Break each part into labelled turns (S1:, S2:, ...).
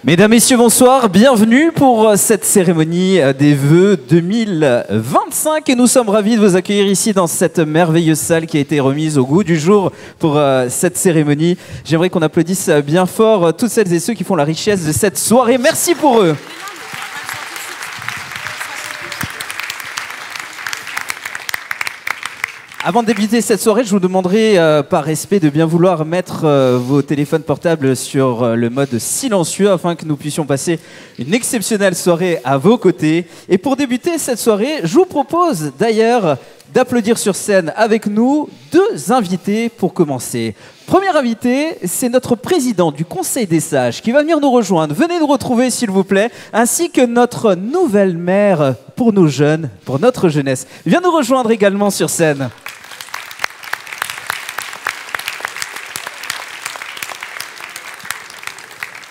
S1: Mesdames, Messieurs, bonsoir, bienvenue pour cette cérémonie des vœux 2025 et nous sommes ravis de vous accueillir ici dans cette merveilleuse salle qui a été remise au goût du jour pour cette cérémonie. J'aimerais qu'on applaudisse bien fort toutes celles et ceux qui font la richesse de cette soirée. Merci pour eux. Avant de débuter cette soirée, je vous demanderai par respect de bien vouloir mettre vos téléphones portables sur le mode silencieux afin que nous puissions passer une exceptionnelle soirée à vos côtés. Et pour débuter cette soirée, je vous propose d'ailleurs d'applaudir sur scène avec nous deux invités pour commencer. Premier invité, c'est notre président du Conseil des Sages qui va venir nous rejoindre. Venez nous retrouver s'il vous plaît, ainsi que notre nouvelle maire pour nos jeunes, pour notre jeunesse. Viens nous rejoindre également sur scène.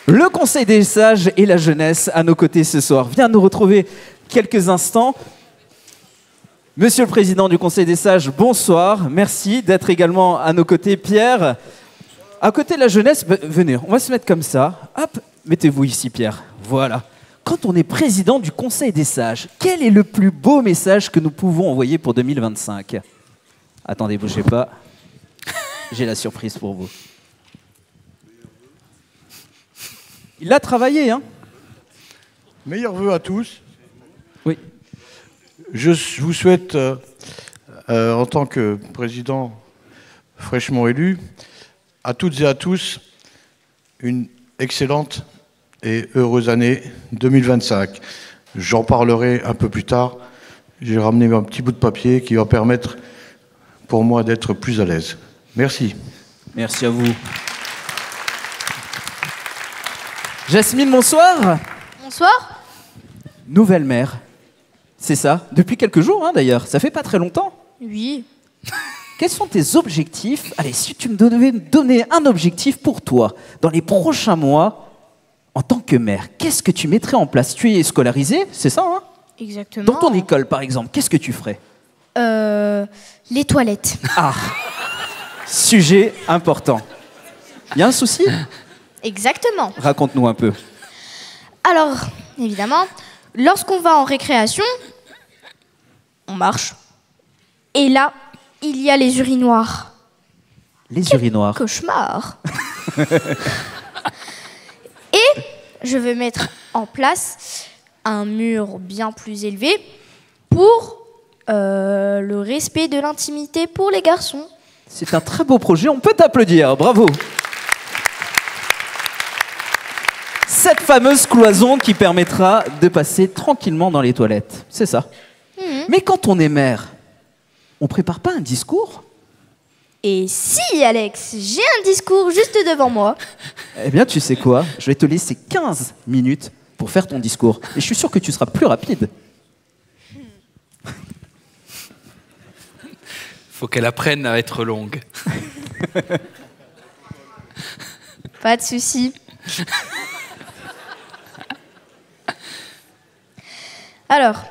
S1: Le Conseil des Sages et la jeunesse à nos côtés ce soir. Viens nous retrouver quelques instants. Monsieur le Président du Conseil des Sages, bonsoir. Merci d'être également à nos côtés. Pierre, à côté de la jeunesse, venez, on va se mettre comme ça. Hop, mettez-vous ici, Pierre. Voilà. Quand on est président du Conseil des Sages, quel est le plus beau message que nous pouvons envoyer pour 2025 ? Attendez, bougez pas. J'ai la surprise pour vous. Il a travaillé, hein ?
S2: Meilleurs vœux à tous.
S1: Oui.
S2: Je vous souhaite, en tant que président fraîchement élu, à toutes et à tous, une excellente et heureuse année 2025. J'en parlerai un peu plus tard. J'ai ramené un petit bout de papier qui va permettre pour moi d'être plus à l'aise. Merci.
S1: Merci à vous. Jasmine, bonsoir.
S3: Bonsoir.
S1: Nouvelle maire, c'est ça, depuis quelques jours hein, d'ailleurs, ça fait pas très longtemps.
S3: Oui.
S1: Quels sont tes objectifs? Allez, si tu me devais me donner un objectif pour toi, dans les prochains mois, en tant que maire, qu'est-ce que tu mettrais en place? Tu es scolarisé, c'est ça hein?
S3: Exactement.
S1: Dans ton école par exemple, qu'est-ce que tu ferais?
S3: Les toilettes.
S1: Ah, sujet important. Il y a un souci?
S3: Exactement.
S1: Raconte-nous un peu.
S3: Alors, évidemment, lorsqu'on va en récréation, on marche. Et là, il y a les urinoirs.
S1: Les urinoirs.
S3: Cauchemar. Et je vais mettre en place un mur bien plus élevé pour le respect de l'intimité pour les garçons.
S1: C'est un très beau projet, on peut t'applaudir, bravo. Cette fameuse cloison qui permettra de passer tranquillement dans les toilettes, c'est ça. Mais quand on est maire, on prépare pas un discours?
S3: Et si, Alex, j'ai un discours juste devant moi.
S1: Eh bien, tu sais quoi? Je vais te laisser 15 minutes pour faire ton discours. Et je suis sûr que tu seras plus rapide.
S4: Faut qu'elle apprenne à être longue.
S3: Pas de souci. Alors,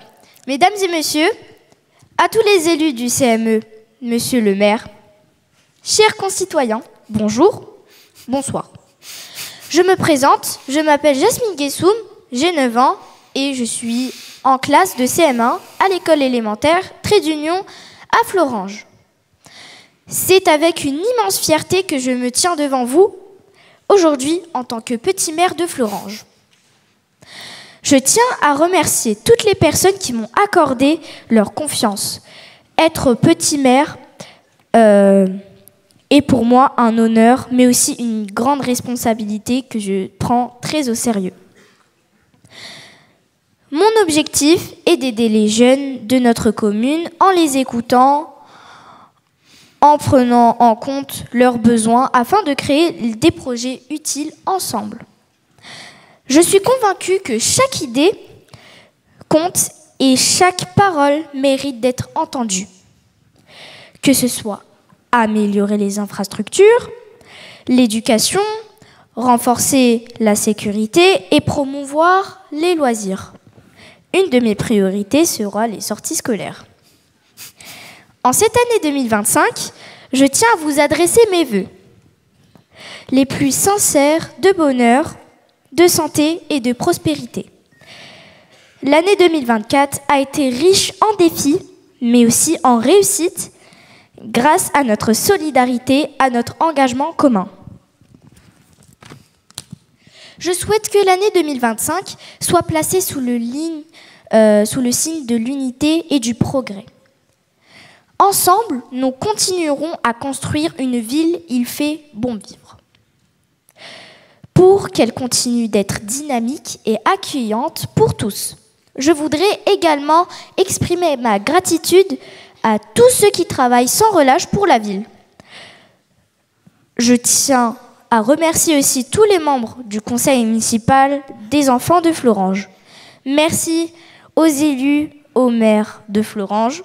S3: mesdames et messieurs, à tous les élus du CME, monsieur le maire, chers concitoyens, bonjour, bonsoir. Je me présente, je m'appelle Jasmine Guessoum, j'ai 9 ans et je suis en classe de CM1 à l'école élémentaire Trait d'Union à Florange. C'est avec une immense fierté que je me tiens devant vous aujourd'hui en tant que petit maire de Florange. Je tiens à remercier toutes les personnes qui m'ont accordé leur confiance. Être petit maire est pour moi un honneur, mais aussi une grande responsabilité que je prends très au sérieux. Mon objectif est d'aider les jeunes de notre commune en les écoutant, en prenant en compte leurs besoins afin de créer des projets utiles ensemble. Je suis convaincue que chaque idée compte et chaque parole mérite d'être entendue. Que ce soit améliorer les infrastructures, l'éducation, renforcer la sécurité et promouvoir les loisirs. Une de mes priorités sera les sorties scolaires. En cette année 2025, je tiens à vous adresser mes vœux les plus sincères de bonheur de santé et de prospérité. L'année 2024 a été riche en défis, mais aussi en réussites, grâce à notre solidarité, à notre engagement commun. Je souhaite que l'année 2025 soit placée sous le signe de l'unité et du progrès. Ensemble, nous continuerons à construire une ville il fait bon vivre. Pour qu'elle continue d'être dynamique et accueillante pour tous. Je voudrais également exprimer ma gratitude à tous ceux qui travaillent sans relâche pour la ville. Je tiens à remercier aussi tous les membres du conseil municipal des enfants de Florange. Merci aux élus, au maire de Florange,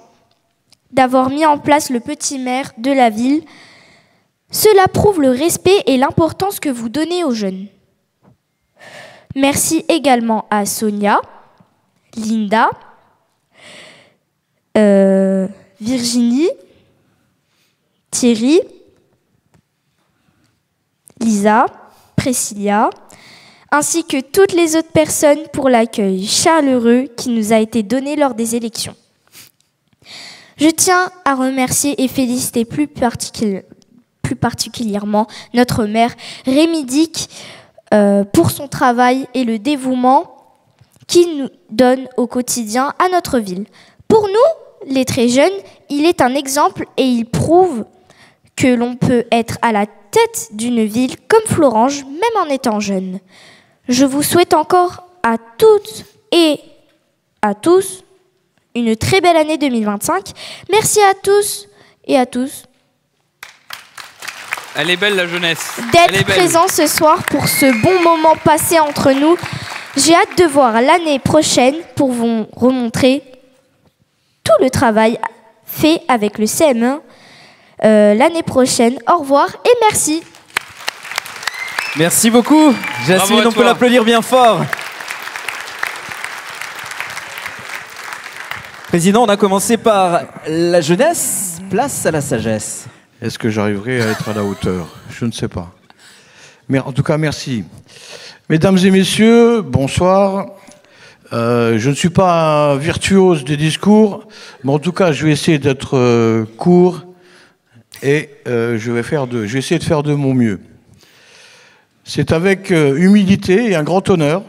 S3: d'avoir mis en place le petit maire de la ville. Cela prouve le respect et l'importance que vous donnez aux jeunes. Merci également à Sonia, Linda, Virginie, Thierry, Lisa, Priscilla, ainsi que toutes les autres personnes pour l'accueil chaleureux qui nous a été donné lors des élections. Je tiens à remercier et féliciter plus particulièrement notre maire Rémi Dick pour son travail et le dévouement qu'il nous donne au quotidien à notre ville. Pour nous, les très jeunes, il est un exemple et il prouve que l'on peut être à la tête d'une ville comme Florange, même en étant jeune. Je vous souhaite encore à toutes et à tous une très belle année 2025. Merci à tous et à tous
S4: Elle est belle, la jeunesse.
S3: d'être présents ce soir pour ce bon moment passé entre nous. J'ai hâte de voir l'année prochaine pour vous remontrer tout le travail fait avec le CM1 l'année prochaine. Au revoir et merci.
S1: Merci beaucoup. Jasmine, on peut l'applaudir bien fort. Président, on a commencé par la jeunesse, place à la sagesse.
S2: Est-ce que j'arriverai à être à la hauteur? Je ne sais pas. Mais en tout cas, merci. Mesdames et messieurs, bonsoir. Je ne suis pas un virtuose des discours, mais en tout cas, je vais essayer d'être court et je vais essayer de faire de mon mieux. C'est avec humilité et un grand honneur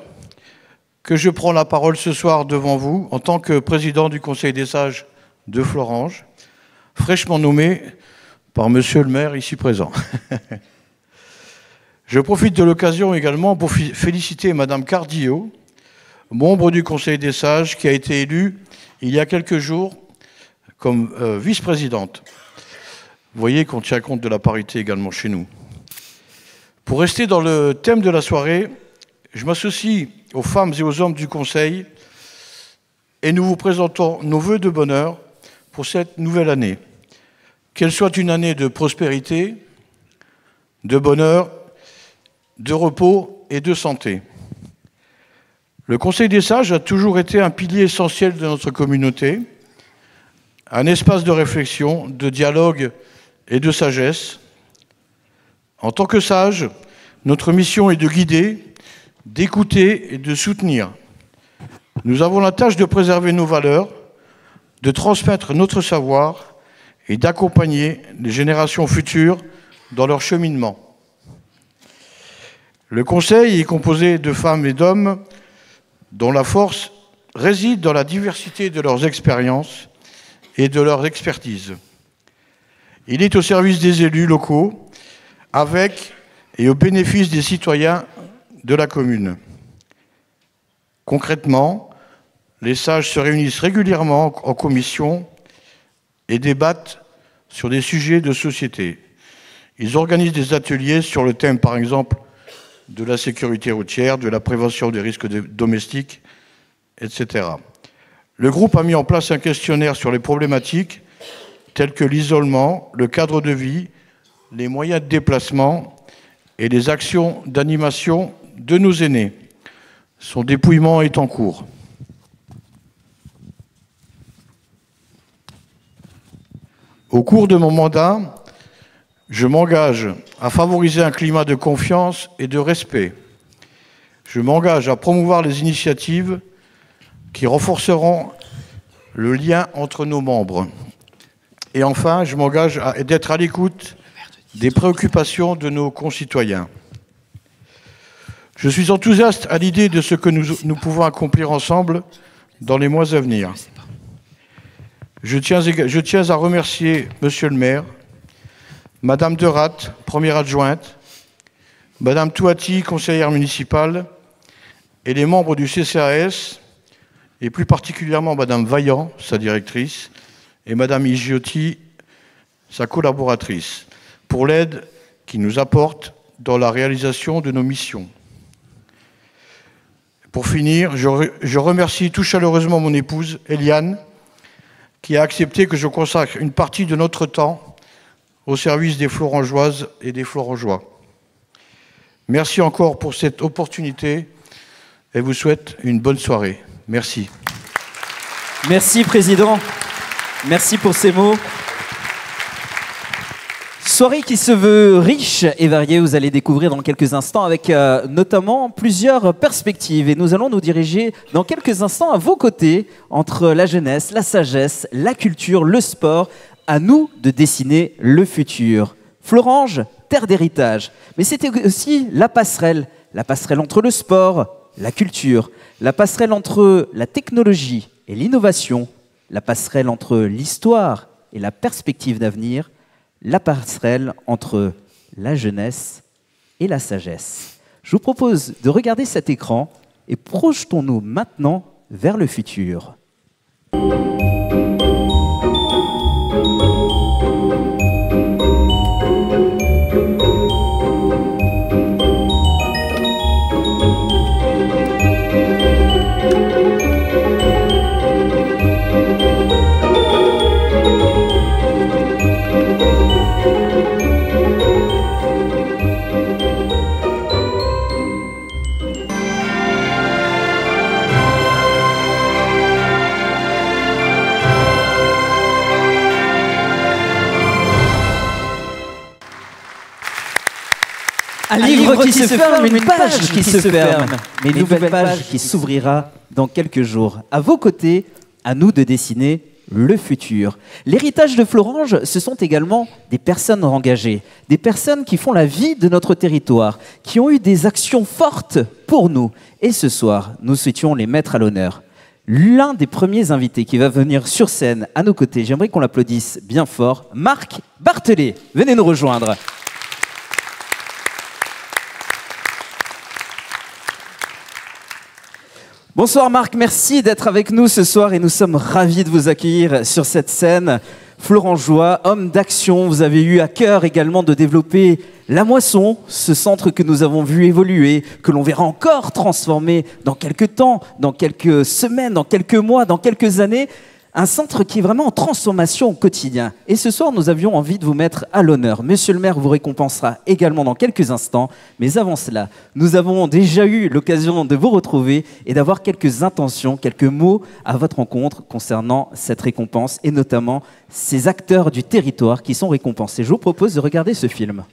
S2: que je prends la parole ce soir devant vous en tant que président du Conseil des sages de Florange, fraîchement nommé par monsieur le maire ici présent. Je profite de l'occasion également pour féliciter madame Cardillo, membre du Conseil des sages, qui a été élue il y a quelques jours comme vice-présidente. Vous voyez qu'on tient compte de la parité également chez nous. Pour rester dans le thème de la soirée, je m'associe aux femmes et aux hommes du Conseil et nous vous présentons nos vœux de bonheur pour cette nouvelle année. Qu'elle soit une année de prospérité, de bonheur, de repos et de santé. Le Conseil des sages a toujours été un pilier essentiel de notre communauté, un espace de réflexion, de dialogue et de sagesse. En tant que sages, notre mission est de guider, d'écouter et de soutenir. Nous avons la tâche de préserver nos valeurs, de transmettre notre savoir et d'accompagner les générations futures dans leur cheminement. Le Conseil est composé de femmes et d'hommes dont la force réside dans la diversité de leurs expériences et de leur expertise. Il est au service des élus locaux, avec et au bénéfice des citoyens de la commune. Concrètement, les sages se réunissent régulièrement en commission et débattent sur des sujets de société. Ils organisent des ateliers sur le thème, par exemple, de la sécurité routière, de la prévention des risques domestiques, etc. Le groupe a mis en place un questionnaire sur les problématiques telles que l'isolement, le cadre de vie, les moyens de déplacement et les actions d'animation de nos aînés. Son dépouillement est en cours. Au cours de mon mandat, je m'engage à favoriser un climat de confiance et de respect. Je m'engage à promouvoir les initiatives qui renforceront le lien entre nos membres. Et enfin, je m'engage à d'être à l'écoute des préoccupations de nos concitoyens. Je suis enthousiaste à l'idée de ce que nous pouvons accomplir ensemble dans les mois à venir. Je tiens à remercier Monsieur le maire, Madame Deratte, première adjointe, Madame Touati, conseillère municipale, et les membres du CCAS, et plus particulièrement Madame Vaillant, sa directrice, et Madame Igiotti, sa collaboratrice, pour l'aide qu'ils nous apportent dans la réalisation de nos missions. Pour finir, je remercie tout chaleureusement mon épouse, Eliane, qui a accepté que je consacre une partie de notre temps au service des Florangeoises et des Florangeois. Merci encore pour cette opportunité et vous souhaite une bonne soirée. Merci.
S1: Merci, Président. Merci pour ces mots. Soirée qui se veut riche et variée, vous allez découvrir dans quelques instants avec notamment plusieurs perspectives. Et nous allons nous diriger dans quelques instants à vos côtés, entre la jeunesse, la sagesse, la culture, le sport. À nous de dessiner le futur. Florange, terre d'héritage. Mais c'était aussi la passerelle entre le sport, la culture, la passerelle entre la technologie et l'innovation, la passerelle entre l'histoire et la perspective d'avenir, la passerelle entre la jeunesse et la sagesse. Je vous propose de regarder cet écran et projetons-nous maintenant vers le futur. Un livre qui se ferme, une page qui se ferme, mais une nouvelle page qui s'ouvrira dans quelques jours. À vos côtés, à nous de dessiner le futur. L'héritage de Florange, ce sont également des personnes engagées, des personnes qui font la vie de notre territoire, qui ont eu des actions fortes pour nous. Et ce soir, nous souhaitions les mettre à l'honneur. L'un des premiers invités qui va venir sur scène à nos côtés, j'aimerais qu'on l'applaudisse bien fort, Marc Barthelet. Venez nous rejoindre. Bonsoir Marc, merci d'être avec nous ce soir et nous sommes ravis de vous accueillir sur cette scène. Florangeois, homme d'action, vous avez eu à cœur également de développer La Moisson, ce centre que nous avons vu évoluer, que l'on verra encore transformer dans quelques temps, dans quelques semaines, dans quelques mois, dans quelques années. Un centre qui est vraiment en transformation au quotidien. Et ce soir, nous avions envie de vous mettre à l'honneur. Monsieur le maire vous récompensera également dans quelques instants. Mais avant cela, nous avons déjà eu l'occasion de vous retrouver et d'avoir quelques intentions, quelques mots à votre rencontre concernant cette récompense et notamment ces acteurs du territoire qui sont récompensés. Je vous propose de regarder ce film.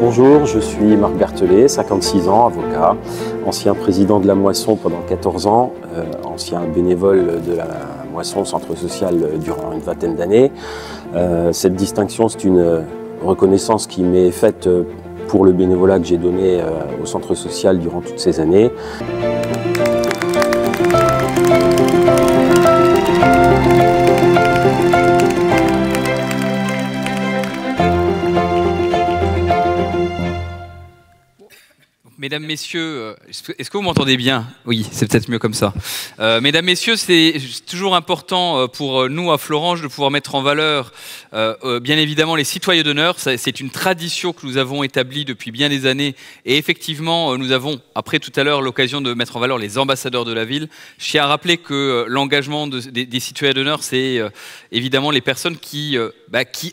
S5: Bonjour, je suis Marc Barthelet, 56 ans, avocat, ancien président de La Moisson pendant 14 ans, ancien bénévole de La Moisson, centre social, durant une vingtaine d'années. Cette distinction, c'est une reconnaissance qui m'est faite pour le bénévolat que j'ai donné au centre social durant toutes ces années.
S4: Mesdames, Messieurs, est-ce que vous m'entendez bien? Oui, c'est peut-être mieux comme ça. Mesdames, Messieurs, c'est toujours important pour nous à Florange de pouvoir mettre en valeur, bien évidemment, les citoyens d'honneur. C'est une tradition que nous avons établie depuis bien des années. Et effectivement, nous avons, après tout à l'heure, l'occasion de mettre en valeur les ambassadeurs de la ville. Je tiens à rappeler que l'engagement des citoyens d'honneur, c'est évidemment les personnes qui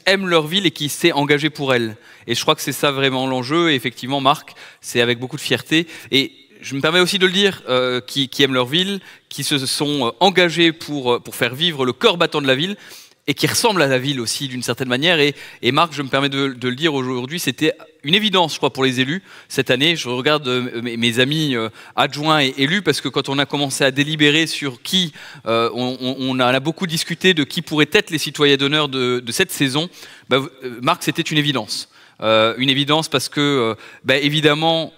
S4: aiment leur ville et qui s'est engagé pour elle. Et je crois que c'est ça vraiment l'enjeu. Et effectivement, Marc, c'est avec beaucoup de fierté. Et je me permets aussi de le dire, qui aiment leur ville, qui se sont engagés pour faire vivre le cœur battant de la ville. et qui ressemble à la ville aussi d'une certaine manière. Et Marc, je me permets de le dire aujourd'hui, c'était une évidence, je crois, pour les élus cette année. Je regarde mes amis adjoints et élus, parce que quand on a commencé à délibérer sur qui, on a beaucoup discuté de qui pourraient être les citoyens d'honneur de cette saison. Marc, c'était une évidence. Une évidence parce que, évidemment,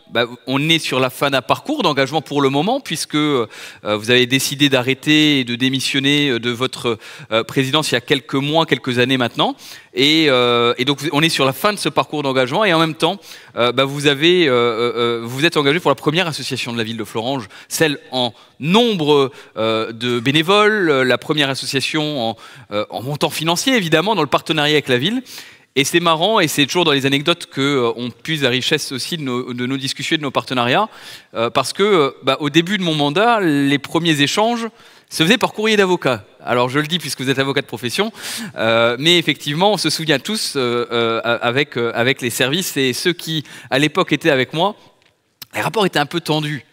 S4: on est sur la fin d'un parcours d'engagement pour le moment, puisque vous avez décidé d'arrêter et de démissionner de votre présidence il y a quelques mois, quelques années maintenant. Et donc, on est sur la fin de ce parcours d'engagement. Et en même temps, vous êtes engagé pour la première association de la ville de Florence, celle en nombre de bénévoles, la première association en montant financier, évidemment, dans le partenariat avec la ville. Et c'est marrant, et c'est toujours dans les anecdotes qu'on puise la richesse aussi de nos discussions et de nos partenariats, parce que au début de mon mandat, les premiers échanges se faisaient par courrier d'avocat. Alors je le dis puisque vous êtes avocat de profession, mais effectivement, on se souvient tous avec les services et ceux qui, à l'époque, étaient avec moi, les rapports étaient un peu tendus.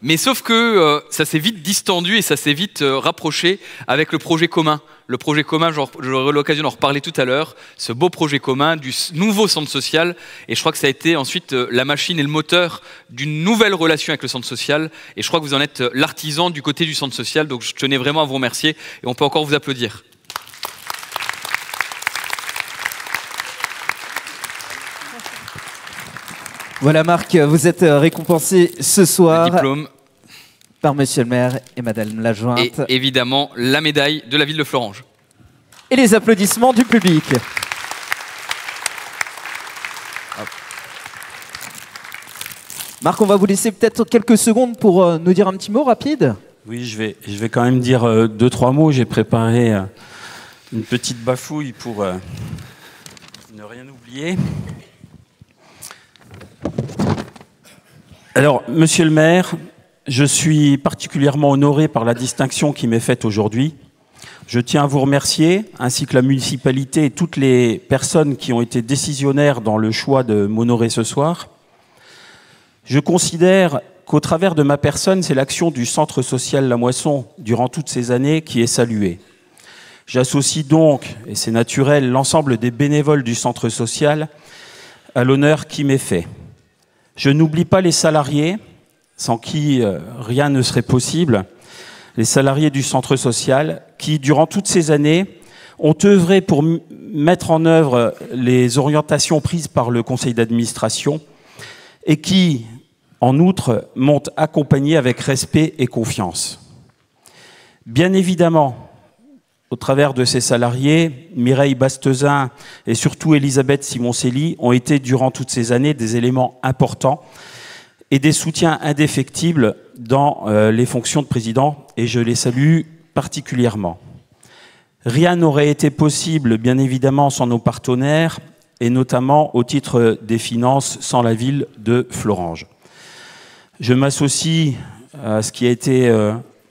S4: Mais sauf que ça s'est vite distendu et ça s'est vite rapproché avec le projet commun. Le projet commun, j'aurai l'occasion d'en reparler tout à l'heure, ce beau projet commun du nouveau centre social. Et je crois que ça a été ensuite la machine et le moteur d'une nouvelle relation avec le centre social. Et je crois que vous en êtes l'artisan du côté du centre social. Donc je tenais vraiment à vous remercier et on peut encore vous applaudir.
S1: Voilà Marc, vous êtes récompensé ce soir.
S4: Le diplôme.
S1: Par monsieur le maire et madame l'adjointe.
S4: Et évidemment, la médaille de la ville de Florence.
S1: Et les applaudissements du public. Hop. Marc, on va vous laisser peut-être quelques secondes pour nous dire un petit mot rapide.
S6: Oui, je vais quand même dire 2-3 mots. J'ai préparé une petite bafouille pour ne rien oublier. Alors, monsieur le maire, je suis particulièrement honoré par la distinction qui m'est faite aujourd'hui. Je tiens à vous remercier, ainsi que la municipalité et toutes les personnes qui ont été décisionnaires dans le choix de m'honorer ce soir. Je considère qu'au travers de ma personne, c'est l'action du Centre social La Moisson durant toutes ces années qui est saluée. J'associe donc, et c'est naturel, l'ensemble des bénévoles du Centre social à l'honneur qui m'est fait. Je n'oublie pas les salariés, sans qui rien ne serait possible, les salariés du centre social qui, durant toutes ces années, ont œuvré pour mettre en œuvre les orientations prises par le conseil d'administration et qui, en outre, m'ont accompagné avec respect et confiance. Bien évidemment, au travers de ces salariés, Mireille Bastezin et surtout Elisabeth Simoncelli ont été, durant toutes ces années, des éléments importants et des soutiens indéfectibles dans les fonctions de président, et je les salue particulièrement. Rien n'aurait été possible, bien évidemment, sans nos partenaires, et notamment au titre des finances, sans la ville de Florence. Je m'associe à ce qui a été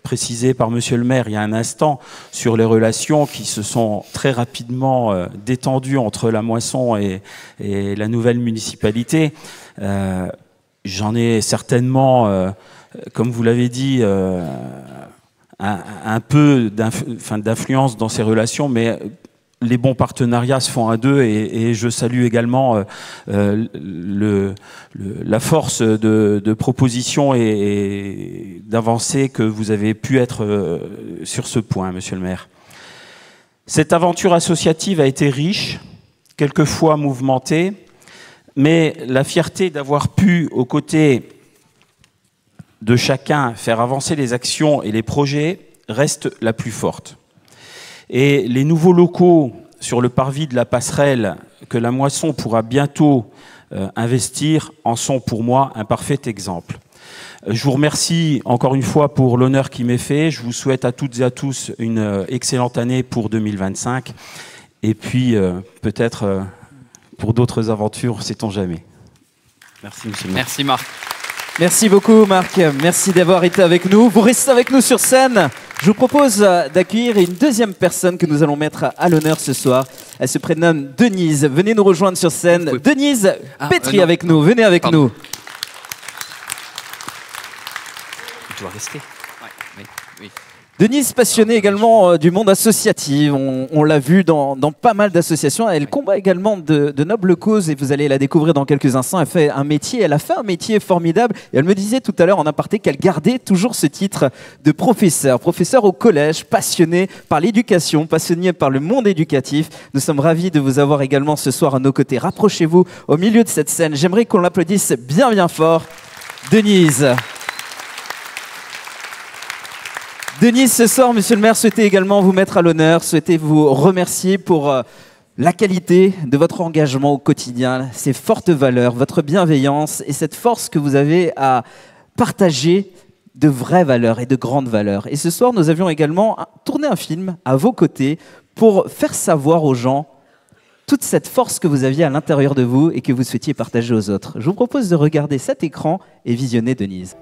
S6: précisé par monsieur le maire il y a un instant sur les relations qui se sont très rapidement détendues entre la Moisson et la nouvelle municipalité. J'en ai certainement, comme vous l'avez dit, un peu d'influence dans ces relations, mais les bons partenariats se font à deux et je salue également la force de proposition et d'avancée que vous avez pu être sur ce point, monsieur le maire. Cette aventure associative a été riche, quelquefois mouvementée, mais la fierté d'avoir pu, aux côtés de chacun, faire avancer les actions et les projets reste la plus forte. Et les nouveaux locaux sur le parvis de la passerelle que la Moisson pourra bientôt investir en sont pour moi un parfait exemple. Je vous remercie encore une fois pour l'honneur qui m'est fait. Je vous souhaite à toutes et à tous une excellente année pour 2025. Et puis peut-être pour d'autres aventures, sait-on jamais. Merci, monsieur le maire.
S4: Merci, Marc.
S1: Merci beaucoup, Marc. Merci d'avoir été avec nous. Vous restez avec nous sur scène. Je vous propose d'accueillir une deuxième personne que nous allons mettre à l'honneur ce soir. Elle se prénomme Denise. Venez nous rejoindre sur scène. Denise Pétri avec nous. Venez avec nous.
S4: Tu dois rester. Oui.
S1: Denise, passionnée également du monde associatif, on l'a vu dans pas mal d'associations. Elle combat également de nobles causes et vous allez la découvrir dans quelques instants. Elle a fait un métier formidable et elle me disait tout à l'heure en aparté qu'elle gardait toujours ce titre de professeur au collège, passionnée par l'éducation, passionnée par le monde éducatif. Nous sommes ravis de vous avoir également ce soir à nos côtés. Rapprochez-vous au milieu de cette scène. J'aimerais qu'on l'applaudisse bien fort. Denise. Denise, ce soir, monsieur le maire souhaitait également vous mettre à l'honneur, souhaitait vous remercier pour la qualité de votre engagement au quotidien, ces fortes valeurs, votre bienveillance et cette force que vous avez à partager de vraies valeurs et de grandes valeurs. Et ce soir, nous avions également tourné un film à vos côtés pour faire savoir aux gens toute cette force que vous aviez à l'intérieur de vous et que vous souhaitiez partager aux autres. Je vous propose de regarder cet écran et visionner Denise.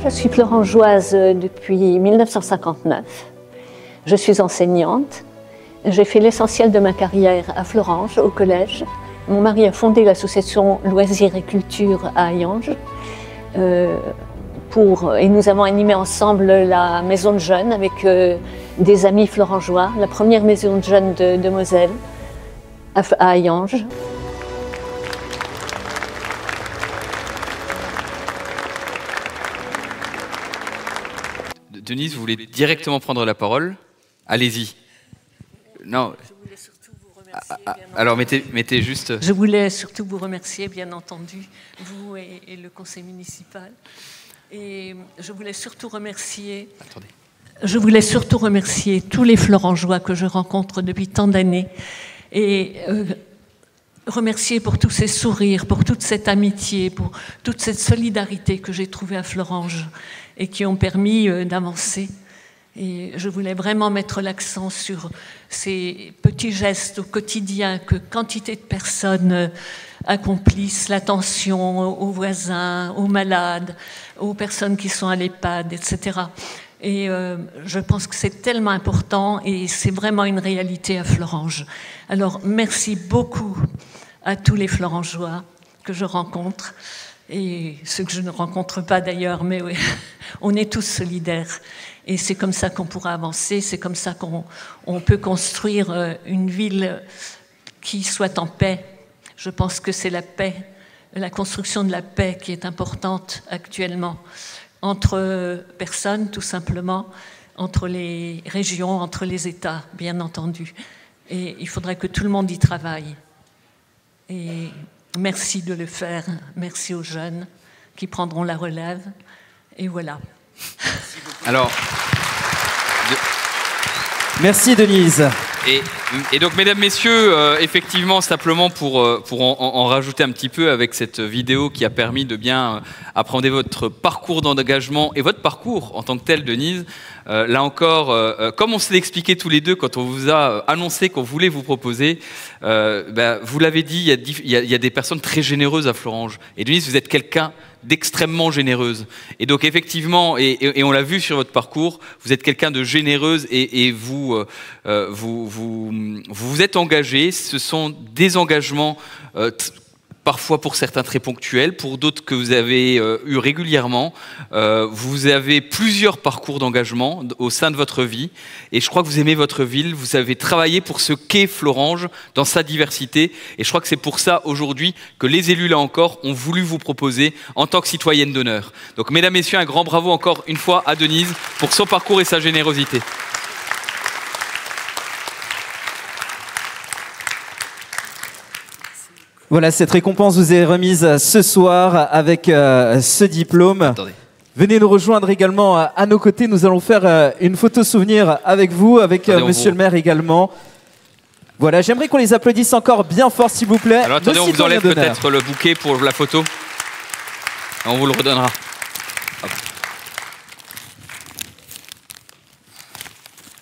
S7: Je suis florangeoise depuis 1959. Je suis enseignante. J'ai fait l'essentiel de ma carrière à Florange, au collège. Mon mari a fondé l'association Loisirs et Culture à Hayange. Et nous avons animé ensemble la maison de jeunes avec des amis florangeois, la première maison de jeunes de Moselle à Hayange.
S4: Denise, vous voulez directement prendre la parole? Allez-y. Non.
S7: Je voulais surtout vous remercier.
S4: Alors mettez juste...
S7: Je voulais surtout vous remercier, bien entendu, vous et le conseil municipal. Et je voulais surtout remercier...
S4: Attendez.
S7: Je voulais surtout remercier tous les florangeois que je rencontre depuis tant d'années. Et remercier pour tous ces sourires, pour toute cette amitié, pour toute cette solidarité que j'ai trouvée à Florange et qui ont permis d'avancer. Et je voulais vraiment mettre l'accent sur ces petits gestes au quotidien que quantité de personnes accomplissent, l'attention aux voisins, aux malades, aux personnes qui sont à l'EHPAD, etc. Et je pense que c'est tellement important et c'est vraiment une réalité à Florange. Alors merci beaucoup à tous les florangeois que je rencontre et ceux que je ne rencontre pas d'ailleurs, mais oui, on est tous solidaires. Et c'est comme ça qu'on pourra avancer, c'est comme ça qu'on peut construire une ville qui soit en paix. Je pense que c'est la paix, la construction de la paix qui est importante actuellement, entre personnes tout simplement, entre les régions, entre les États, bien entendu. Et il faudrait que tout le monde y travaille. Et merci de le faire, merci aux jeunes qui prendront la relève. Et voilà.
S4: Alors,
S1: merci Denise.
S4: Et donc, mesdames, messieurs, effectivement, simplement pour en rajouter un petit peu avec cette vidéo qui a permis de bien appréhender votre parcours d'engagement et votre parcours en tant que tel, Denise. Là encore, comme on s'est expliqué tous les deux quand on vous a annoncé qu'on voulait vous proposer, vous l'avez dit, il y a des personnes très généreuses à Florange. Et Denise, vous êtes quelqu'un d'extrêmement généreuse. Et donc effectivement, et on l'a vu sur votre parcours, vous êtes quelqu'un de généreuse et vous êtes engagé. Ce sont des engagements parfois pour certains très ponctuels, pour d'autres que vous avez eu régulièrement. Vous avez plusieurs parcours d'engagement au sein de votre vie et je crois que vous aimez votre ville, vous avez travaillé pour ce qu'est Florange dans sa diversité et je crois que c'est pour ça aujourd'hui que les élus là encore ont voulu vous proposer en tant que citoyenne d'honneur. Donc mesdames, messieurs, un grand bravo encore une fois à Denise pour son parcours et sa générosité.
S1: Voilà, cette récompense vous est remise ce soir avec ce diplôme.
S4: Attendez.
S1: Venez nous rejoindre également à nos côtés. Nous allons faire une photo souvenir avec vous, avec monsieur le maire également. Voilà, j'aimerais qu'on les applaudisse encore bien fort, s'il vous plaît.
S4: Alors attendez, on vous enlève peut-être le bouquet pour la photo. On vous le redonnera. Hop.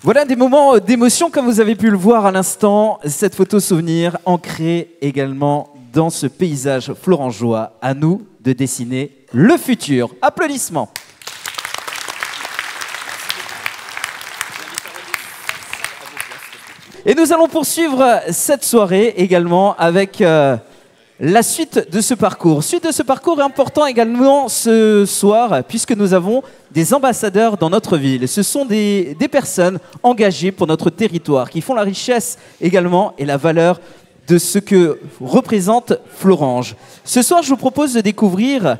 S1: Voilà des moments d'émotion, comme vous avez pu le voir à l'instant. Cette photo souvenir ancrée également dans ce paysage florangeois. À nous de dessiner le futur. Applaudissements. Et nous allons poursuivre cette soirée également avec la suite de ce parcours. Suite de ce parcours est important également ce soir puisque nous avons des ambassadeurs dans notre ville. Ce sont des personnes engagées pour notre territoire qui font la richesse également et la valeur de ce que représente Florange. Ce soir, je vous propose de découvrir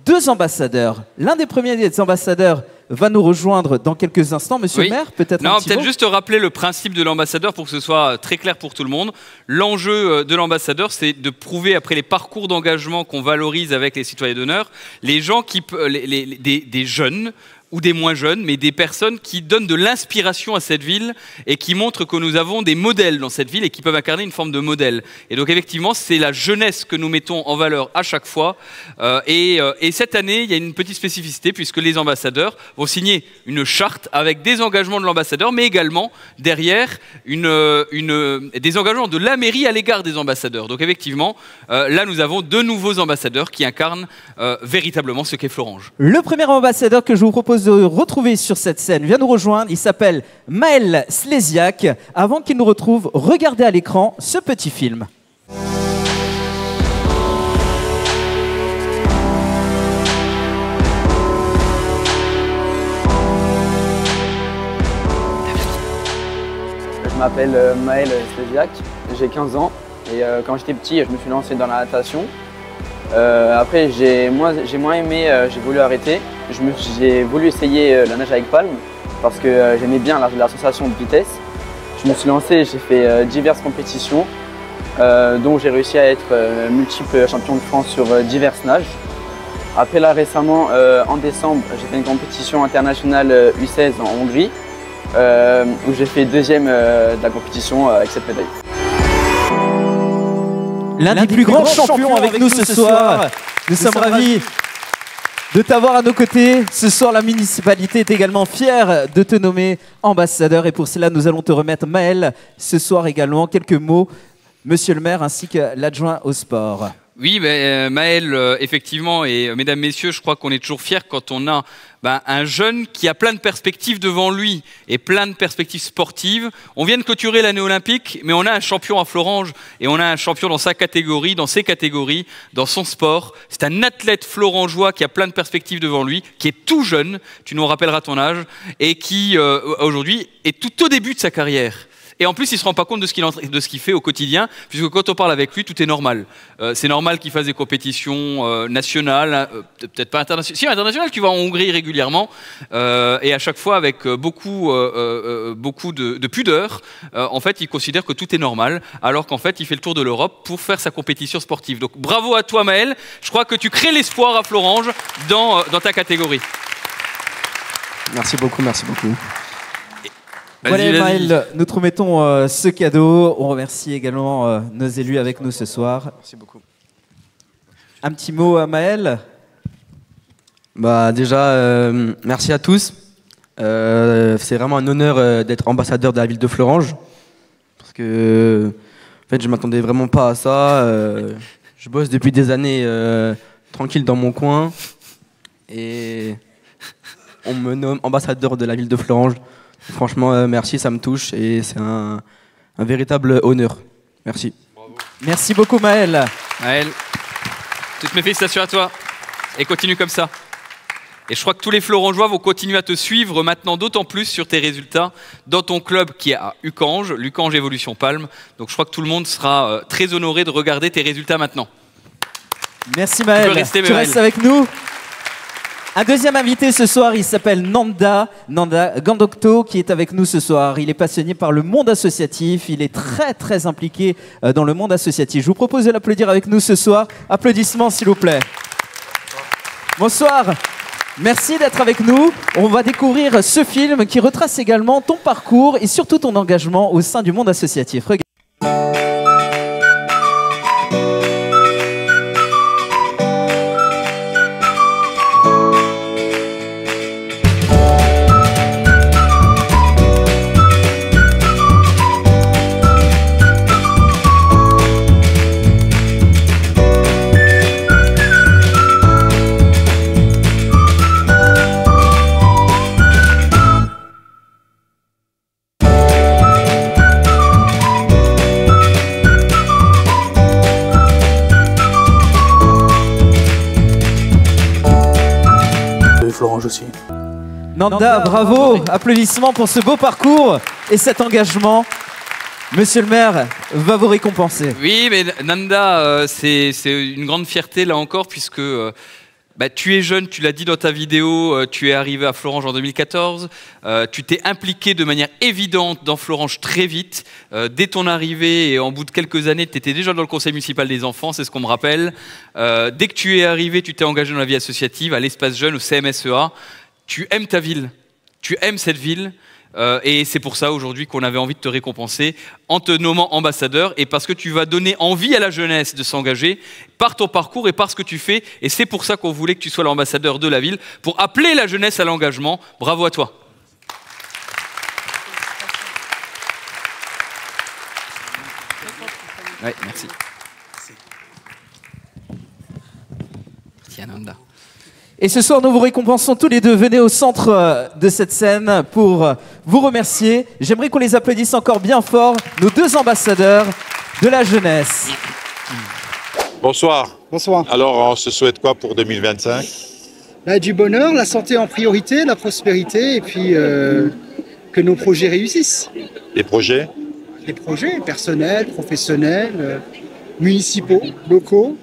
S1: 2 ambassadeurs. L'un des premiers des ambassadeurs va nous rejoindre dans quelques instants. Monsieur le maire, peut-être un petit mot.
S4: Juste rappeler le principe de l'ambassadeur pour que ce soit très clair pour tout le monde. L'enjeu de l'ambassadeur, c'est de prouver, après les parcours d'engagement qu'on valorise avec les citoyens d'honneur, les gens des jeunes ou des moins jeunes, mais des personnes qui donnent de l'inspiration à cette ville et qui montrent que nous avons des modèles dans cette ville et qui peuvent incarner une forme de modèle. Et donc effectivement, c'est la jeunesse que nous mettons en valeur à chaque fois. Et cette année, il y a une petite spécificité puisque les ambassadeurs vont signer une charte avec des engagements de l'ambassadeur, mais également derrière des engagements de la mairie à l'égard des ambassadeurs. Donc effectivement, là nous avons 2 nouveaux ambassadeurs qui incarnent véritablement ce qu'est Florange.
S1: Le premier ambassadeur que je vous propose de retrouver sur cette scène vient nous rejoindre. Il s'appelle Maël Slésiak. Avant qu'il nous retrouve, regardez à l'écran ce petit film.
S8: Je m'appelle Maël Slésiak, j'ai 15 ans et quand j'étais petit, je me suis lancé dans la natation. Après, j'ai moins aimé, j'ai voulu arrêter. J'ai voulu essayer la nage avec palme parce que j'aimais bien la sensation de vitesse. Je me suis lancé, j'ai fait diverses compétitions dont j'ai réussi à être multiple champion de France sur diverses nages. Après là récemment, en décembre, j'ai fait une compétition internationale U16 en Hongrie où j'ai fait 2e de la compétition avec cette médaille.
S1: L'un des plus grands champions avec nous ce soir. Nous sommes ravis de t'avoir à nos côtés. Ce soir, la municipalité est également fière de te nommer ambassadeur. Et pour cela, nous allons te remettre, Maël, ce soir également, quelques mots, monsieur le maire, ainsi que l'adjoint au sport.
S4: Oui, Maël, effectivement, et mesdames, messieurs, je crois qu'on est toujours fiers quand on a un jeune qui a plein de perspectives devant lui et plein de perspectives sportives. On vient de clôturer l'année olympique, mais on a un champion à Florange et on a un champion dans sa catégorie, dans ses catégories, dans son sport. C'est un athlète florangeois qui a plein de perspectives devant lui, qui est tout jeune, tu nous rappelleras ton âge, et qui aujourd'hui est tout au début de sa carrière. Et en plus, il ne se rend pas compte de ce qu'il fait au quotidien, puisque quand on parle avec lui, tout est normal. C'est normal qu'il fasse des compétitions nationales, peut-être pas internationales. Si, internationales, tu vas en Hongrie régulièrement, et à chaque fois avec beaucoup de pudeur. En fait, il considère que tout est normal, alors qu'en fait, il fait le tour de l'Europe pour faire sa compétition sportive. Donc bravo à toi, Maël. Je crois que tu crées l'espoir à Florange dans ta catégorie.
S9: Merci beaucoup, merci beaucoup.
S1: Voilà, Maël, nous te remettons ce cadeau. On remercie également nos élus avec nous ce soir.
S9: Merci beaucoup.
S1: Un petit mot à Maël.
S9: Déjà, merci à tous. C'est vraiment un honneur d'être ambassadeur de la ville de Florange. Parce que en fait, je ne m'attendais vraiment pas à ça. Je bosse depuis des années tranquille dans mon coin. Et on me nomme ambassadeur de la ville de Florange. Franchement, merci, ça me touche et c'est un véritable honneur. Merci.
S4: Bravo.
S1: Merci beaucoup, Maël.
S4: Maël, toutes mes félicitations à toi et continue comme ça. Et je crois que tous les Florangeois vont continuer à te suivre maintenant d'autant plus sur tes résultats dans ton club qui est à Ucange, l'Ucange Évolution Palme. Donc je crois que tout le monde sera très honoré de regarder tes résultats maintenant.
S1: Merci Maël. Tu restes avec nous. Un deuxième invité ce soir, il s'appelle Nanda Gandokto, qui est avec nous ce soir. Il est passionné par le monde associatif, il est très impliqué dans le monde associatif. Je vous propose de l'applaudir avec nous ce soir. Applaudissements s'il vous plaît. Bonsoir, merci d'être avec nous. On va découvrir ce film qui retrace également ton parcours et surtout ton engagement au sein du monde associatif. Regardez. Nanda, bravo, applaudissements pour ce beau parcours et cet engagement. Monsieur le maire va vous récompenser.
S4: Oui, mais Nanda, c'est une grande fierté là encore, puisque tu es jeune, tu l'as dit dans ta vidéo, tu es arrivé à Florange en 2014, tu t'es impliqué de manière évidente dans Florange très vite. Dès ton arrivée et en bout de quelques années, tu étais déjà dans le conseil municipal des enfants, c'est ce qu'on me rappelle. Dès que tu es arrivé, tu t'es engagé dans la vie associative, à l'espace jeune, au CMSEA. Tu aimes ta ville, tu aimes cette ville. Et c'est pour ça aujourd'hui qu'on avait envie de te récompenser en te nommant ambassadeur, et parce que tu vas donner envie à la jeunesse de s'engager par ton parcours et par ce que tu fais. Et c'est pour ça qu'on voulait que tu sois l'ambassadeur de la ville, pour appeler la jeunesse à l'engagement. Bravo à toi. Ouais, merci. Merci Ananda.
S1: Et ce soir, nous vous récompensons tous les deux. Venez au centre de cette scène pour vous remercier. J'aimerais qu'on les applaudisse encore bien fort, nos deux ambassadeurs de la jeunesse.
S10: Bonsoir.
S11: Bonsoir.
S10: Alors, on se souhaite quoi pour 2025?
S11: Du bonheur, la santé en priorité, la prospérité, et puis que nos projets réussissent.
S10: Les projets?
S11: Les projets personnels, professionnels, municipaux, locaux.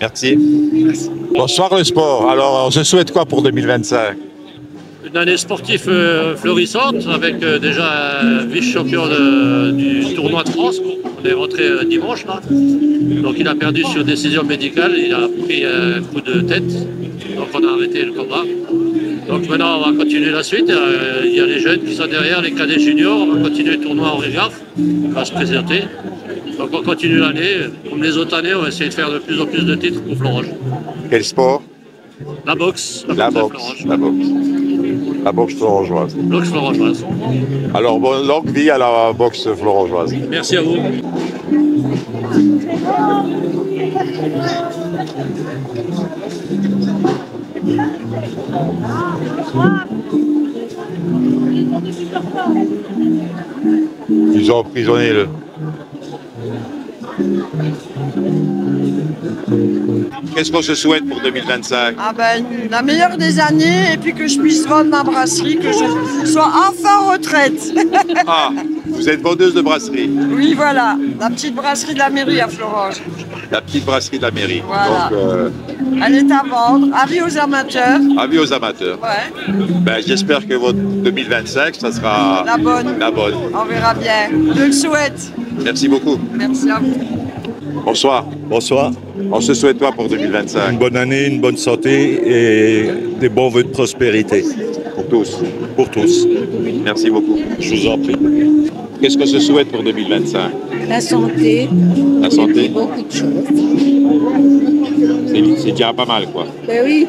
S10: Merci.
S11: Merci.
S10: Bonsoir le sport. Alors, on se souhaite quoi pour 2025?
S12: Une année sportive florissante, avec déjà un vice-champion du tournoi de France. On est rentré dimanche là. Donc il a perdu sur décision médicale, il a pris un coup de tête. Donc on a arrêté le combat. Donc maintenant on va continuer la suite. Il y a les jeunes qui sont derrière, les cadets juniors. On va continuer le tournoi en Riviaf. On va se présenter. Donc on continue l'année. Comme les autres années, on va essayer de faire de plus en plus de titres pour Florange.
S10: Quel sport?
S12: La boxe.
S10: La boxe. La boxe. La boxe florangeoise.
S12: Boxe florangeoise.
S10: Alors, bonne longue vie à la boxe florangeoise.
S12: Merci à vous.
S10: Ils ont emprisonné le... Qu'est-ce qu'on se souhaite pour 2025?
S13: La meilleure des années, et puis que je puisse vendre ma brasserie, que je sois enfin en retraite.
S10: Ah, vous êtes vendeuse de brasserie?
S13: Oui, voilà, la petite brasserie de la mairie à Florange.
S10: La petite brasserie de la mairie.
S13: Voilà.
S10: Donc,
S13: elle est à vendre, avis aux amateurs.
S10: avis aux amateurs.
S13: Ouais.
S10: J'espère que votre 2025, ça sera
S13: la bonne.
S10: La bonne.
S13: On verra bien. Je le souhaite.
S10: Merci beaucoup.
S13: Merci à vous.
S10: Bonsoir.
S14: Bonsoir.
S10: On se souhaite quoi pour 2025?
S14: Une bonne année, une bonne santé et des bons vœux de prospérité.
S10: Pour tous.
S14: Pour tous.
S10: Merci beaucoup.
S14: Je vous en prie.
S10: Qu'est-ce qu'on se souhaite pour 2025?
S15: La santé.
S10: La santé.
S15: Beaucoup de choses.
S10: C'est déjà pas mal, quoi.
S15: Ben oui.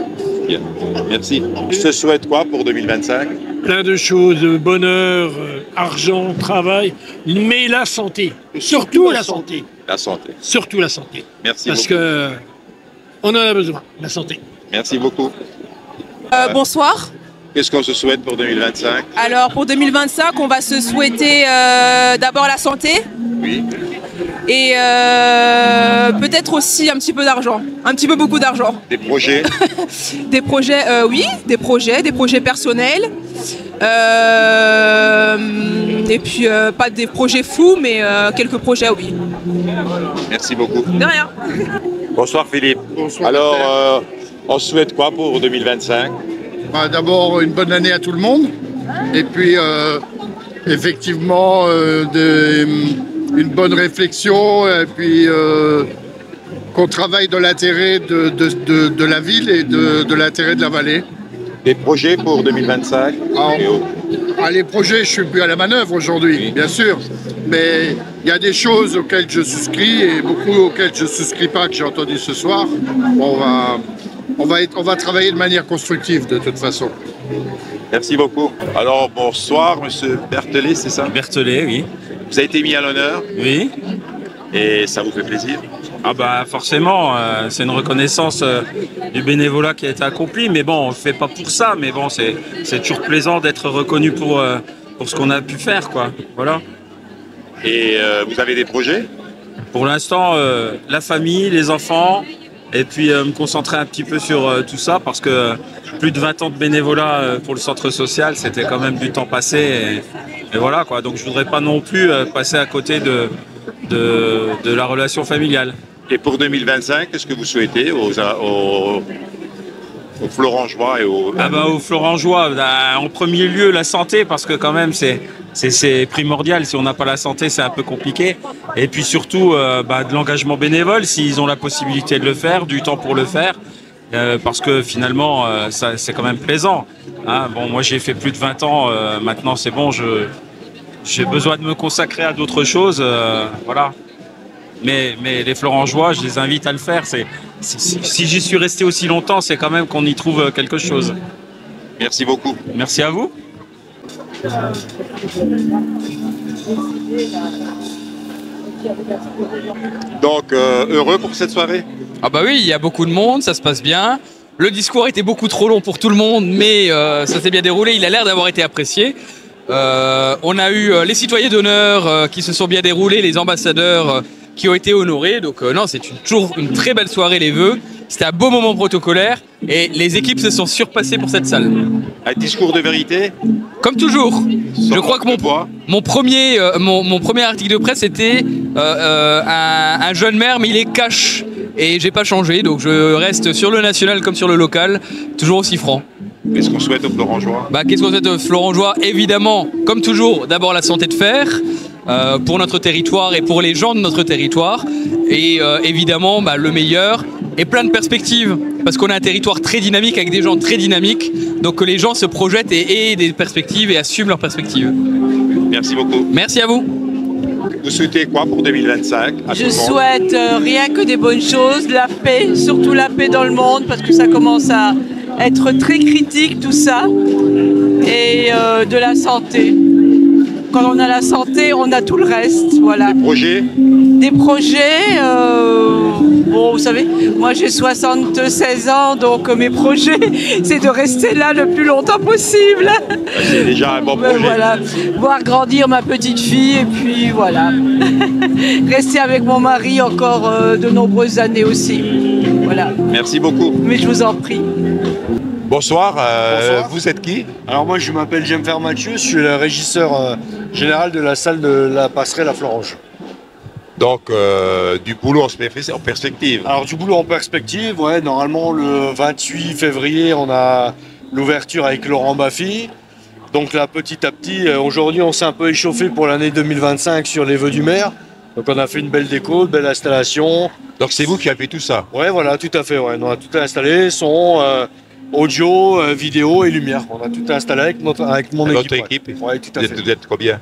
S10: Bien. Merci. On se souhaite quoi pour 2025?
S16: Plein de choses, bonheur, argent, travail, mais la santé. Surtout la santé.
S10: La santé.
S16: Surtout la santé.
S10: Merci
S16: Parce
S10: beaucoup.
S16: que on en a besoin, la santé.
S10: Merci beaucoup.
S17: Bonsoir.
S10: Qu'est-ce qu'on se souhaite pour 2025?
S17: Alors pour 2025, on va se souhaiter d'abord la santé.
S10: Oui.
S17: Et peut-être aussi un petit peu d'argent, un petit peu beaucoup d'argent.
S10: Des projets?
S17: Des projets, oui, des projets personnels. Et puis pas des projets fous, mais quelques projets, oui.
S10: Merci beaucoup.
S17: De rien.
S10: Bonsoir Philippe.
S11: Bonsoir.
S10: Alors, on se souhaite quoi pour 2025?
S11: D'abord, une bonne année à tout le monde. Et puis, effectivement, une bonne réflexion. Et puis, qu'on travaille dans l'intérêt de la ville et de l'intérêt de la vallée.
S10: Des projets pour 2025?
S11: Les projets, je suis plus à la manœuvre aujourd'hui, bien sûr. Mais il y a des choses auxquelles je souscris et beaucoup auxquelles je ne souscris pas, que j'ai entendu ce soir. On va travailler de manière constructive de toute façon.
S10: Merci beaucoup. Alors, bonsoir, monsieur Berthelet, c'est ça?
S6: Berthelet, oui.
S10: Vous avez été mis à l'honneur?
S6: Oui.
S10: Et ça vous fait plaisir?
S6: Ah bah forcément, c'est une reconnaissance du bénévolat qui a été accompli, mais bon, on ne le fait pas pour ça, mais bon, c'est toujours plaisant d'être reconnu pour ce qu'on a pu faire, quoi. Voilà.
S10: Et vous avez des projets?
S6: Pour l'instant, la famille, les enfants, et puis me concentrer un petit peu sur tout ça, parce que plus de 20 ans de bénévolat pour le centre social, c'était quand même du temps passé, et voilà quoi. Donc je voudrais pas non plus passer à côté de la relation familiale.
S10: Et pour 2025, qu'est-ce que vous souhaitez aux Florangeois et aux...
S6: Aux Florangeois, en premier lieu la santé, parce que quand même c'est primordial. Si on n'a pas la santé, c'est un peu compliqué. Et puis surtout de l'engagement bénévole, s'ils ont la possibilité de le faire, du temps pour le faire, parce que finalement c'est quand même plaisant. Hein. Bon, moi j'ai fait plus de 20 ans, maintenant c'est bon, j'ai besoin de me consacrer à d'autres choses, voilà. Mais les Florangeois, je les invite à le faire. Si j'y suis resté aussi longtemps, c'est quand même qu'on y trouve quelque chose.
S10: Merci beaucoup.
S6: Merci à vous.
S10: Donc, heureux pour cette soirée?
S4: Ah bah oui, il y a beaucoup de monde, ça se passe bien. Le discours était beaucoup trop long pour tout le monde, mais ça s'est bien déroulé, il a l'air d'avoir été apprécié. On a eu les citoyens d'honneur qui se sont bien déroulés, les ambassadeurs qui ont été honorés. Donc non, c'est toujours une très belle soirée, les vœux. C'était un beau moment protocolaire et les équipes se sont surpassées pour cette salle.
S10: Un discours de vérité?
S4: Comme toujours. Je crois que mon premier article de presse était un jeune maire, mais il est cash. Et j'ai pas changé, donc je reste sur le national comme sur le local, toujours aussi franc.
S10: Qu'est-ce qu'on souhaite aux Florangeois?
S4: Qu'est-ce qu'on souhaite aux Florangeois? Évidemment, comme toujours, d'abord la santé de fer pour notre territoire et pour les gens de notre territoire. Et évidemment, le meilleur et plein de perspectives. Parce qu'on a un territoire très dynamique avec des gens très dynamiques. Donc que les gens se projettent et aient des perspectives et assument leurs perspectives.
S10: Merci beaucoup.
S4: Merci à vous.
S10: Vous souhaitez quoi pour 2025?
S13: Je souhaite rien que des bonnes choses, la paix, surtout la paix dans le monde, parce que ça commence à être très critique tout ça, et de la santé. Quand on a la santé, on a tout le reste, voilà. Des projets, bon, vous savez, moi j'ai 76 ans, donc mes projets, c'est de rester là le plus longtemps possible.
S10: C'est déjà un bon projet.
S13: Voilà, voir grandir ma petite fille, et puis voilà. Rester avec mon mari encore de nombreuses années aussi. Voilà.
S10: Merci beaucoup.
S13: Mais je vous en prie.
S10: Bonsoir, vous êtes qui?
S15: Alors moi je m'appelle Jennifer Mathieu, je suis le régisseur général de la salle de la passerelle à Florange.
S10: Donc du boulot en perspective.
S15: Alors du boulot en perspective, ouais, normalement le 28 février on a l'ouverture avec Laurent Baffy. Donc là petit à petit, aujourd'hui on s'est un peu échauffé pour l'année 2025 sur les vœux du maire. Donc on a fait une belle déco, une belle installation.
S10: Donc c'est vous qui avez fait tout ça?
S15: Ouais voilà, tout à fait, ouais. On a tout installé, son... audio, vidéo et lumière. On a tout installé avec mon équipe.
S10: Votre équipe?
S15: Ouais, tout à fait.
S10: Vous êtes combien?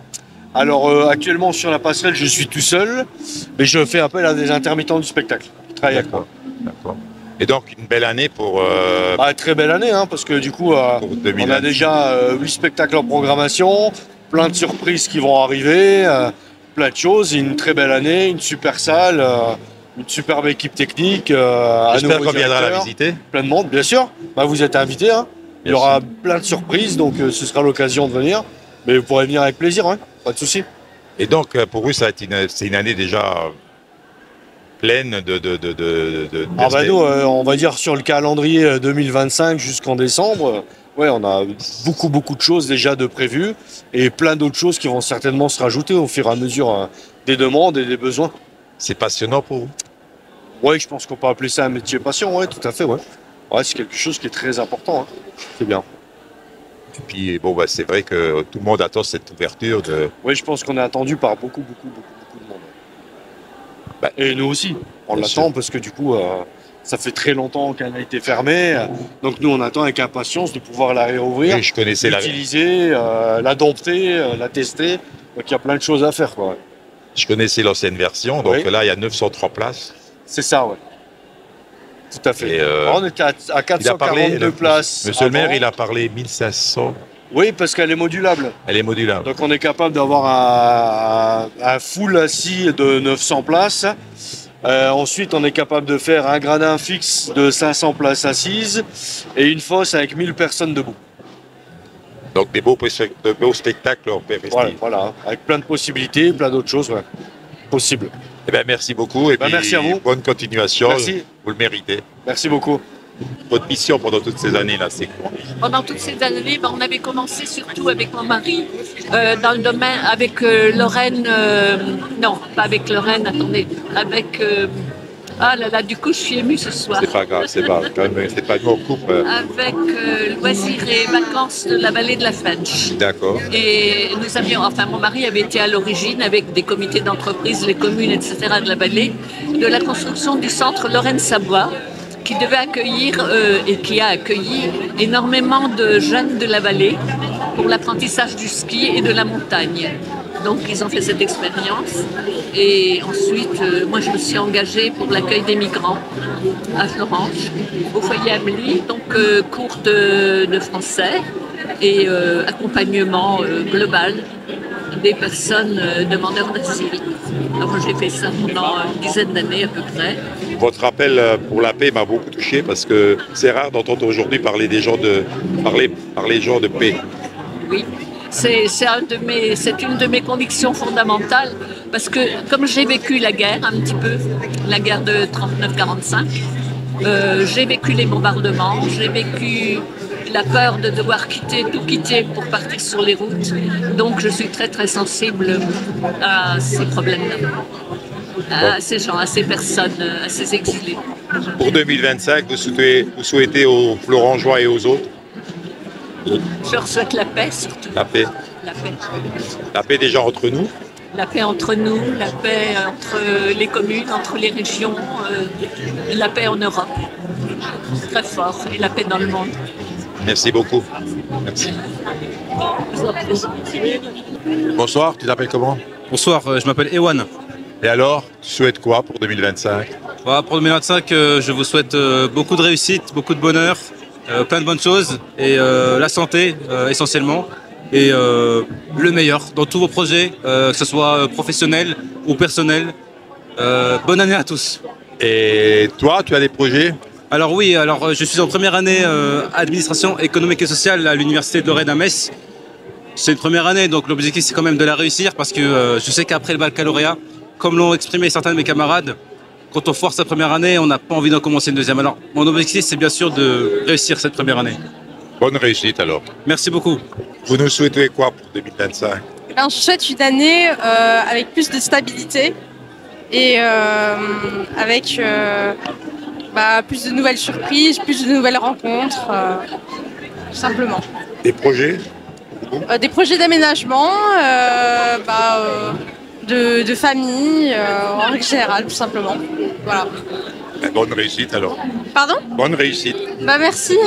S15: Alors actuellement sur la passerelle, je suis tout seul, mais je fais appel à des intermittents du spectacle qui travaillent avec moi.
S10: D'accord. Et donc une belle année pour...
S15: très belle année, hein, parce que du coup, on a déjà 8 spectacles en programmation, plein de surprises qui vont arriver, plein de choses, une très belle année, une super salle, une superbe équipe technique.
S10: J'espère qu'on viendra la visiter.
S15: Plein de monde, bien sûr. Vous êtes invités. Hein. Il y aura plein de surprises, donc ce sera l'occasion de venir. Mais vous pourrez venir avec plaisir, hein. Pas de souci.
S10: Et donc, pour vous, c'est une année déjà pleine de
S15: nous, on va dire sur le calendrier 2025 jusqu'en décembre, ouais, on a beaucoup de choses déjà de prévues et plein d'autres choses qui vont certainement se rajouter au fur et à mesure des demandes et des besoins.
S10: C'est passionnant pour vous?
S15: Oui, je pense qu'on peut appeler ça un métier passion, ouais, tout à fait, ouais. Ouais, c'est quelque chose qui est très important, hein. C'est bien.
S10: Et puis, bon, c'est vrai que tout le monde attend cette ouverture de...
S15: Oui, je pense qu'on est attendu par beaucoup de monde. Et nous aussi, on l'attend parce que du coup, ça fait très longtemps qu'elle a été fermée. Donc nous, on attend avec impatience de pouvoir la réouvrir,
S10: oui, je connaissais
S15: l'utiliser, la dompter, la tester. Donc il y a plein de choses à faire, quoi.
S10: Je connaissais l'ancienne version, donc là, il y a 903 places.
S15: C'est ça, ouais. Tout à fait. On est à 442 places.
S10: Monsieur le maire, il a parlé 1500.
S15: Oui, parce qu'elle est modulable.
S10: Elle est modulable.
S15: Donc on est capable d'avoir un full assis de 900 places. Ensuite, on est capable de faire un gradin fixe de 500 places assises et une fosse avec 1000 personnes debout.
S10: Donc de beaux spectacles en perspective.
S15: Voilà, avec plein de possibilités, plein d'autres choses, ouais. Possibles.
S10: Eh ben, merci beaucoup et puis
S15: merci à vous.
S10: bonne continuation.
S15: Merci.
S10: Vous le méritez.
S15: Merci beaucoup.
S10: Votre mission pendant toutes ces années-là, c'est quoi?
S7: Pendant toutes ces années, on avait commencé surtout avec mon mari dans le domaine, avec Lorraine, non, pas avec Lorraine, attendez, avec, ah là là, du coup je suis émue ce soir.
S10: C'est pas grave, c'est pas nous on coupe.
S7: Avec loisirs et vacances de la vallée de la Fench.
S10: D'accord.
S7: Et nous avions, enfin mon mari avait été à l'origine avec des comités d'entreprise, les communes, etc. de la vallée, de la construction du centre Lorraine-Savoie, qui devait accueillir et qui a accueilli énormément de jeunes de la vallée pour l'apprentissage du ski et de la montagne. Donc ils ont fait cette expérience et ensuite moi je me suis engagée pour l'accueil des migrants à Florange, au foyer Amélie, donc cours de français et accompagnement global des personnes demandeurs d'asile. Alors j'ai fait ça pendant une dizaine d'années à peu près.
S10: Votre appel pour la paix m'a beaucoup touché parce que c'est rare d'entendre aujourd'hui parler des gens parler les gens de paix.
S7: Oui, c'est une de mes convictions fondamentales parce que comme j'ai vécu la guerre un petit peu, la guerre de 39-45, j'ai vécu les bombardements, j'ai vécu la peur de devoir tout quitter pour partir sur les routes. Donc je suis très très sensible à ces problèmes-là, à ces gens, à ces personnes, à ces exilés.
S10: Pour 2025, vous souhaitez aux Florangeois et aux autres?
S7: Je leur souhaite la paix surtout.
S10: La paix.
S7: La paix.
S10: La paix déjà entre nous.
S7: La paix entre nous, la paix entre les communes, entre les régions, la paix en Europe. Très fort. Et la paix dans le monde.
S10: Merci beaucoup. Merci. Bonsoir, tu t'appelles comment?
S18: Bonsoir, je m'appelle Ewan.
S10: Et alors, tu souhaites quoi pour 2025?
S18: Pour 2025, je vous souhaite beaucoup de réussite, beaucoup de bonheur, plein de bonnes choses et la santé essentiellement et le meilleur dans tous vos projets, que ce soit professionnel ou personnel. Bonne année à tous.
S10: Et toi, tu as des projets?
S18: Alors oui, je suis en première année administration économique et sociale à l'université de Lorraine à Metz. C'est une première année, donc l'objectif c'est quand même de la réussir parce que je sais qu'après le baccalauréat, comme l'ont exprimé certains de mes camarades, quand on force sa première année, on n'a pas envie d'en commencer une deuxième. Alors mon objectif c'est bien sûr de réussir cette première année.
S10: Bonne réussite alors.
S18: Merci beaucoup.
S10: Vous nous souhaitez quoi pour 2025?
S19: Je souhaite une année avec plus de stabilité et avec plus de nouvelles surprises, plus de nouvelles rencontres, tout simplement.
S10: Des projets?
S19: Des projets d'aménagement, de famille, en règle générale, tout simplement. Voilà.
S10: Bonne réussite alors.
S19: Pardon?
S10: Bonne réussite.
S19: Merci.